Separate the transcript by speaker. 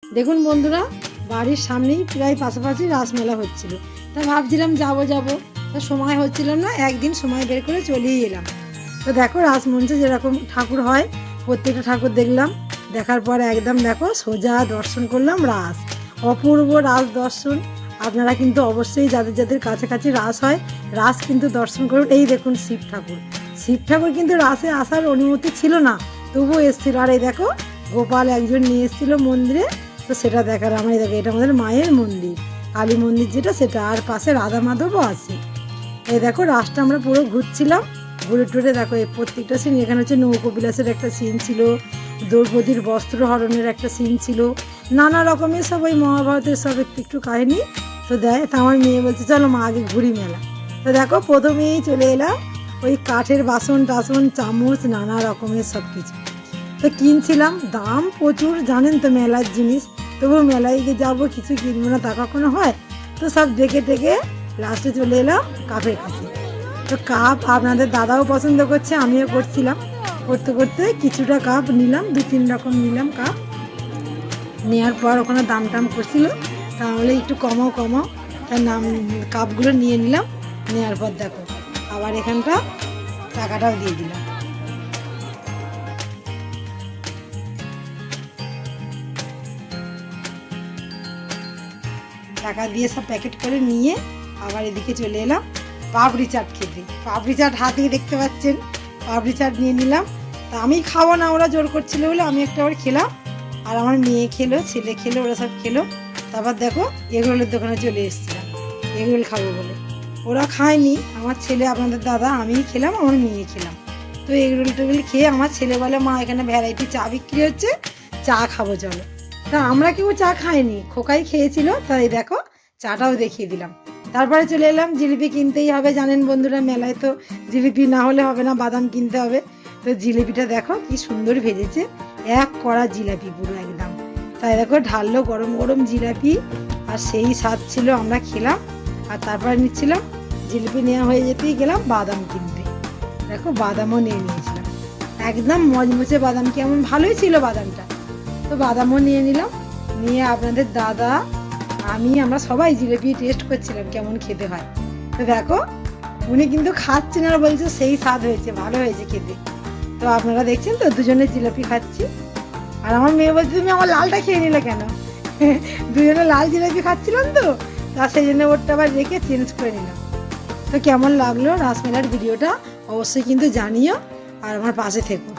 Speaker 1: দেখুন বন্ধুরা, বাড়ির সামনেই প্রায় পাশাপাশি রাসমেলা হচ্ছিল। তা ভাবছিলাম যাব তা সময় হচ্ছিল না, একদিন সময় বের করে চলেই এলাম। তো দেখো রাসমঞ্চে যেরকম ঠাকুর হয় প্রত্যেকটা ঠাকুর দেখলাম। দেখার পর একদম দেখো সোজা দর্শন করলাম রাস, অপূর্ব রাস দর্শন। আপনারা কিন্তু অবশ্যই যাদের যাদের কাছাকাছি রাস হয় রাস কিন্তু দর্শন করুন। এই দেখুন শিব ঠাকুর কিন্তু রাসে আসার অনুমতি ছিল না, তবুও এসেছিল। আর এই দেখো গোপাল একজন নিয়ে এসেছিল মন্দিরে, তো সেটা দেখার আমি দেখো, এটা আমাদের মায়ের মন্দির, কালী মন্দির যেটা সেটা, আর পাশে রাধা মাধবও আছে। এই দেখো রাসটা আমরা পুরো ঘুরছিলাম, ঘুরে টুরে দেখো এই প্রত্যেকটা সিন। এখানে হচ্ছে নৌকবিলাসের একটা সিন ছিল, দ্রৌপদীর বস্ত্র হরণের একটা সিন ছিল, নানা রকমের সব ওই মহাভারতের সব একটু কাহিনী তো দেয়। তা আমার মেয়ে বলছে চলো মা আগে ঘুরি মেলা। তো দেখো প্রথমেই চলে এলাম ওই কাঠের বাসন টাসন চামচ নানা রকমের সব কিছু তো কিনছিলাম। দাম প্রচুর জানেন তো মেলার জিনিস, তবু মেলায় গিয়ে যাবো কিছু কিনবো না তা কখনো হয়। তো সব দেখে টেকে লাস্টে চলে এলাম কাপের কাছে। তো কাপ আপনাদের দাদাও পছন্দ করছে, আমিও করছিলাম, করতে করতে কিছুটা কাপ নিলাম, 2-3 রকম নিলাম কাপ। নেওয়ার পর ওখানে দাম টাম করছিল, তাহলে একটু কমাও তার নাম কাপগুলো নিয়ে নিলাম। নেওয়ার পর দেখো আবার এখানটা টাকাটাও দিয়ে দিলাম। টাকা দিয়ে সব প্যাকেট করে নিয়ে আবার এদিকে চলে এলাম পাপড়ি চাট খেতে। পাপড়ি চাট হাতে দেখতে পাচ্ছেন, পাপড়ি চাট নিয়ে নিলাম। তা আমি খাবো না, ওরা জোর করছিল বলে আমি একটা আবার খেলাম, আর আমার মেয়ে খেলো, ছেলে খেলো, ওরা সব খেলো। তারপর দেখো এগরোলের দোকানে চলে এসেছিলাম এগরোল খাবো বলে। ওরা খায়নি, আমার ছেলে আপনাদের দাদা, আমিই খেলাম, আমার মেয়ে খেলাম। তো এগরোল টেগরোল খেয়ে আমার ছেলে বলে মা এখানে ভ্যারাইটি চা বিক্রি হচ্ছে, চা খাবো চলো। তা আমরা কেউ চা খাইনি, খোকাই খেয়েছিল, তাই দেখো চাটাও দেখিয়ে দিলাম। তারপরে চলে এলাম জিলিপি কিনতেই হবে, জানেন বন্ধুরা মেলায় তো জিলিপি না হলে হবে না, বাদাম কিনতে হবে। তো জিলিপিটা দেখো কি সুন্দর ভেজেছে, এক কড়া জিলাপি পুরো একদম। তাই দেখো ঢাললো গরম গরম জিলাপি, আর সেই স্বাদ ছিল, আমরা খেলাম। আর তারপরে নিচ্ছিলাম জিলিপি নেওয়া হয়ে যেতেই গেলাম বাদাম কিনতে। দেখো বাদামও নিয়ে নিয়েছিলাম, একদম মচমচে বাদাম, কেমন ভালোই ছিল বাদামটা। তো বাদামও নিয়ে নিলাম, নিয়ে আপনাদের দাদা আমরা সবাই জিলিপি টেস্ট করছিলাম কেমন খেতে হয়। তো দেখো উনি কিন্তু খাচ্ছেন আর বলছে সেই স্বাদ হয়েছে, ভালো হয়েছে খেতে। তো আপনারা দেখছেন তো দুজনে জিলিপি খাচ্ছি, আর আমার মেয়ে বলছে তুমি আমার লালটা খেয়ে নিলে কেন? দুজনে লাল জিলিপি খাচ্ছিলাম তো, তা সেই জন্য ওরটা আবার রেখে চেঞ্জ করে নিলাম। তো কেমন লাগলো রাসমেলার ভিডিওটা অবশ্যই কিন্তু জানিও, আর আমার পাশে থেকো।